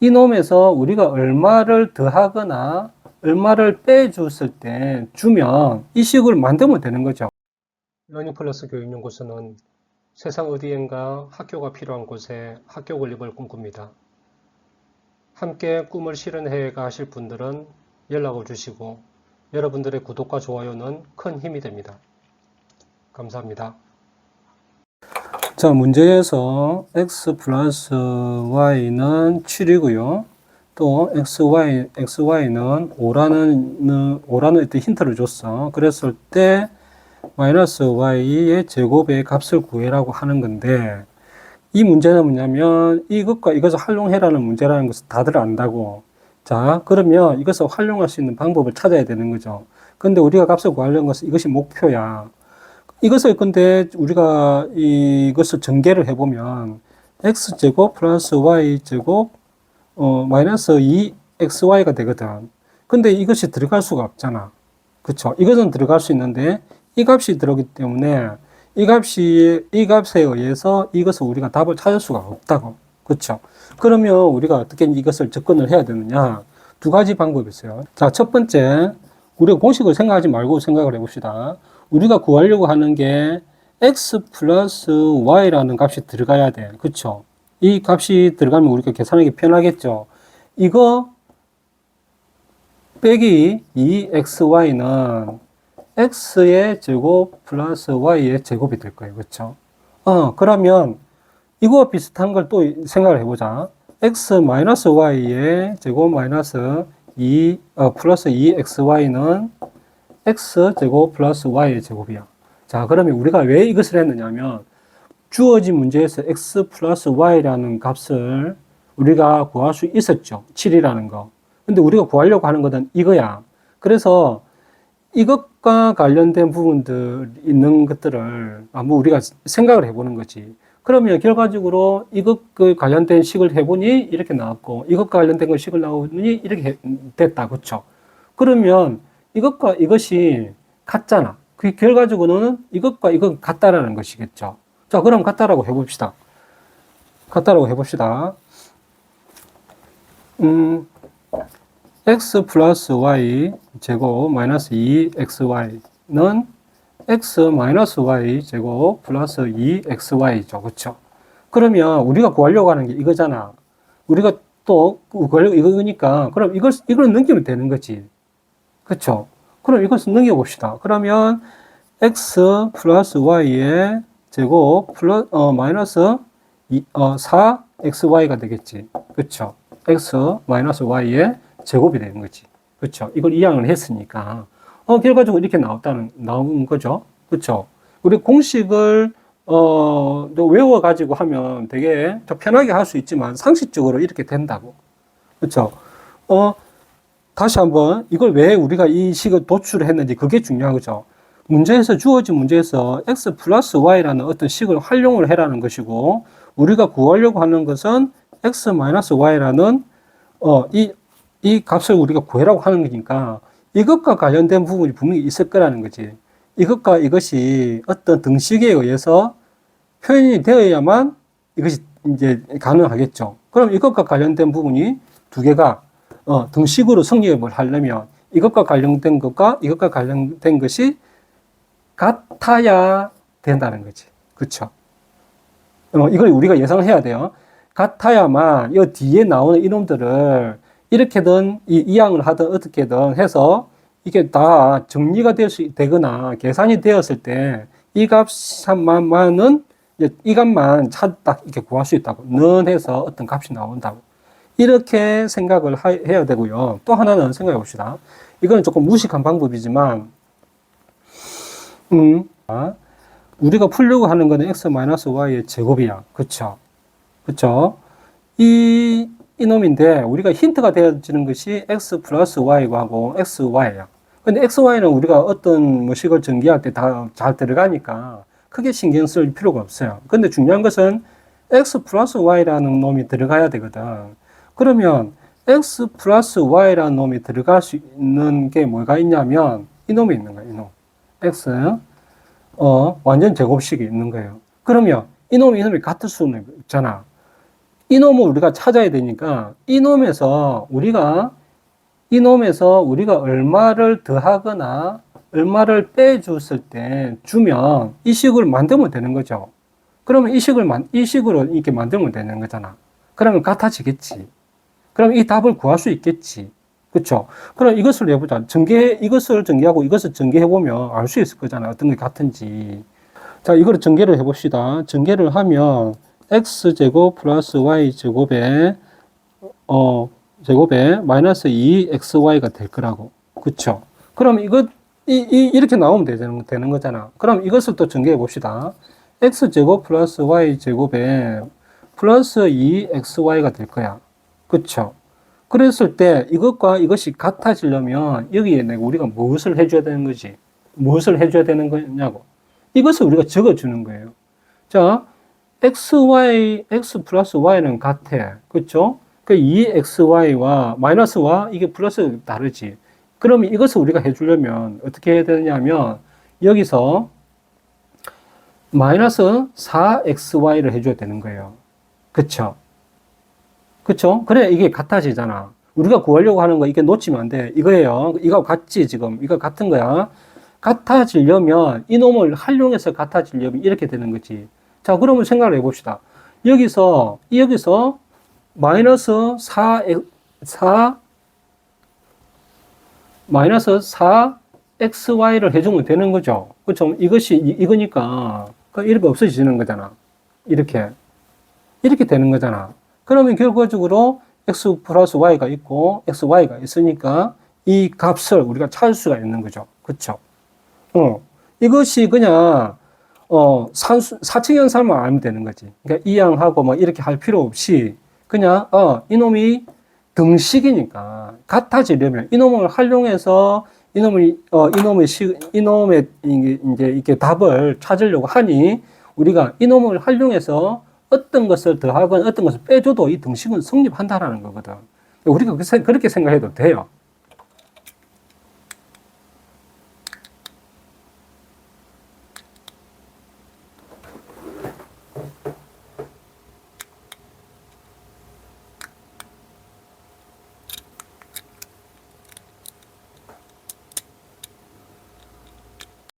이 놈에서 우리가 얼마를 더하거나 얼마를 빼줬을 때 주면 이 식을 만들면 되는 거죠. 러닝플러스 교육연구소는 세상 어디엔가 학교가 필요한 곳에 학교 건립을 꿈꿉니다. 함께 꿈을 실현해 가실 분들은 연락을 주시고 여러분들의 구독과 좋아요는 큰 힘이 됩니다. 감사합니다. 자, 문제에서 x 플러스 y는 7이고요. 또 xy는 5라는 어떤 힌트를 줬어. 그랬을 때 마이너스 y의 제곱의 값을 구해라고 하는 건데, 이 문제는 뭐냐면 이것과 이것을 활용해라는 문제라는 것을 다들 안다고. 자, 그러면 이것을 활용할 수 있는 방법을 찾아야 되는 거죠. 근데 우리가 값을 구하려는 것은 이것이 목표야. 이것을 근데 우리가 이것을 전개를 해보면 x제곱 플러스 y제곱 마이너스 2xy가 되거든. 근데 이것이 들어갈 수가 없잖아. 그쵸? 이것은 들어갈 수 있는데 이 값이 들어오기 때문에 이 값에 의해서 이것을 우리가 답을 찾을 수가 없다고. 그쵸? 그러면 우리가 어떻게 이것을 접근을 해야 되느냐? 두 가지 방법이 있어요. 자, 첫 번째, 우리가 공식을 생각하지 말고 생각을 해봅시다. 우리가 구하려고 하는 게 x 플러스 y라는 값이 들어가야 돼. 그쵸? 이 값이 들어가면 우리가 계산하기 편하겠죠? 이거 빼기 2xy는 x의 제곱 플러스 y의 제곱이 될 거예요. 그쵸? 그러면 이거와 비슷한 걸 또 생각을 해보자. x 마이너스 y의 제곱 마이너스 플러스 2xy는 x 제곱 플러스 y의 제곱이야. 자, 그러면 우리가 왜 이것을 했느냐면 주어진 문제에서 x 플러스 y라는 값을 우리가 구할 수 있었죠. 7이라는 거. 근데 우리가 구하려고 하는 것은 이거야. 그래서 이것과 관련된 부분들 있는 것들을 한번 우리가 생각을 해보는 거지. 그러면 결과적으로 이것과 관련된 식을 해보니 이렇게 나왔고 이것과 관련된 식을 나오니 이렇게 됐다. 그렇죠? 그러면 이것과 이것이 같잖아. 그 결과적으로는 이것과 이건 같다라는 것이겠죠. 자, 그럼 같다라고 해봅시다. 같다라고 해봅시다. x 플러스 y 제곱 마이너스 2xy는 x 마이너스 y 제곱 플러스 2xy죠. 그쵸? 그러면 우리가 구하려고 하는 게 이거잖아. 우리가 또 구하려고 이거니까 그럼 이걸 넘기면 되는 거지. 그쵸? 그럼 이것을 넘겨봅시다. 그러면 x 플러스 y의 제곱 마이너스 4xy가 되겠지. 그쵸? x 마이너스 y의 제곱이 되는 거지. 그쵸? 이걸 이항을 했으니까. 결과적으로 이렇게 나온 거죠. 그쵸? 우리 공식을, 외워가지고 하면 되게 더 편하게 할 수 있지만 상식적으로 이렇게 된다고. 그쵸? 다시 한번 이걸 왜 우리가 이 식을 도출을 했는지 그게 중요한 거죠. 주어진 문제에서 x 플러스 y라는 어떤 식을 활용을 해라는 것이고, 우리가 구하려고 하는 것은 x 마이너스 y라는, 이 값을 우리가 구해라고 하는 거니까 이것과 관련된 부분이 분명히 있을 거라는 거지. 이것과 이것이 어떤 등식에 의해서 표현이 되어야만 이것이 이제 가능하겠죠. 그럼 이것과 관련된 부분이 두 개가 등식으로 성립을 하려면 이것과 관련된 것과 이것과 관련된 것이 같아야 된다는 거지. 그렇죠? 이걸 우리가 예상해야 돼요. 같아야만 이 뒤에 나오는 이놈들을 이렇게든 이항을 하든 어떻게든 해서 이게 다 정리가 되거나 계산이 되었을 때 이 값만은 이 값만 딱 이렇게 구할 수 있다고. 는 해서 어떤 값이 나온다고. 이렇게 생각을 해야 되고요. 또 하나는 생각해 봅시다. 이거는 조금 무식한 방법이지만, 우리가 풀려고 하는 거는 x-y의 제곱이야. 그쵸? 그쵸? 이놈인데, 우리가 힌트가 되어지는 것이 x 플러스 y하고 xy야. 근데 xy는 우리가 어떤 식을 전개할 때 다 잘 들어가니까 크게 신경 쓸 필요가 없어요. 근데 중요한 것은 x 플러스 y라는 놈이 들어가야 되거든. 그러면 x 플러스 y라는 놈이 들어갈 수 있는 게 뭐가 있냐면 이 놈이 있는 거예요. 이 놈. x 완전 제곱식이 있는 거예요. 그러면 이놈이 같을 수는 있잖아. 이놈을 우리가 찾아야 되니까 이놈에서 우리가 얼마를 더하거나 얼마를 빼줬을 때 주면 이 식을 만들면 되는 거죠. 그러면 이 식으로 이렇게 만들면 되는 거잖아. 그러면 같아지겠지. 그럼 이 답을 구할 수 있겠지. 그쵸? 그럼 이것을 해보자. 이것을 전개하고 이것을 전개해보면 알 수 있을 거잖아. 어떤 게 같은지. 자, 이거를 전개를 해봅시다. 전개를 하면 x제곱 플러스 y제곱에, 제곱에 마이너스 2xy가 될 거라고. 그쵸? 그럼 이렇게 나오면 되는 거잖아. 그럼 이것을 또 전개해 봅시다. x제곱 플러스 y제곱에 플러스 2xy가 될 거야. 그쵸? 그랬을 때 이것과 이것이 같아지려면 여기에 우리가 무엇을 해줘야 되는 거지? 무엇을 해줘야 되는 거냐고. 이것을 우리가 적어주는 거예요. 자, x 플러스 y는 같아. 그쵸? 그 2xy와 마이너스와 이게 플러스 다르지. 그러면 이것을 우리가 해주려면 어떻게 해야 되냐면 여기서 마이너스 4xy를 해줘야 되는 거예요. 그쵸? 그쵸? 그래, 이게 같아지잖아. 우리가 구하려고 하는 거, 이게 놓치면 안 돼. 이거예요. 이거 같지, 지금. 이거 같은 거야. 같아지려면, 이놈을 활용해서 같아지려면 이렇게 되는 거지. 자, 그러면 생각을 해봅시다. 여기서 마이너스 4xy를 해주면 되는 거죠. 그쵸? 이거니까. 이렇게 없어지는 거잖아. 이렇게 되는 거잖아. 그러면 결과적으로 x 플러스 y가 있고 xy가 있으니까 이 값을 우리가 찾을 수가 있는 거죠. 그쵸? 이것이 그냥 사칙연산만 알면 되는 거지. 그러니까 이항하고 뭐 이렇게 할 필요 없이 그냥 이놈이 등식이니까 같아지려면 이놈을 활용해서 이놈의 이제 이렇게 답을 찾으려고 하니 우리가 이놈을 활용해서 어떤 것을 더하건 어떤 것을 빼줘도 이 등식은 성립한다라는 거거든. 우리가 그렇게 생각해도 돼요.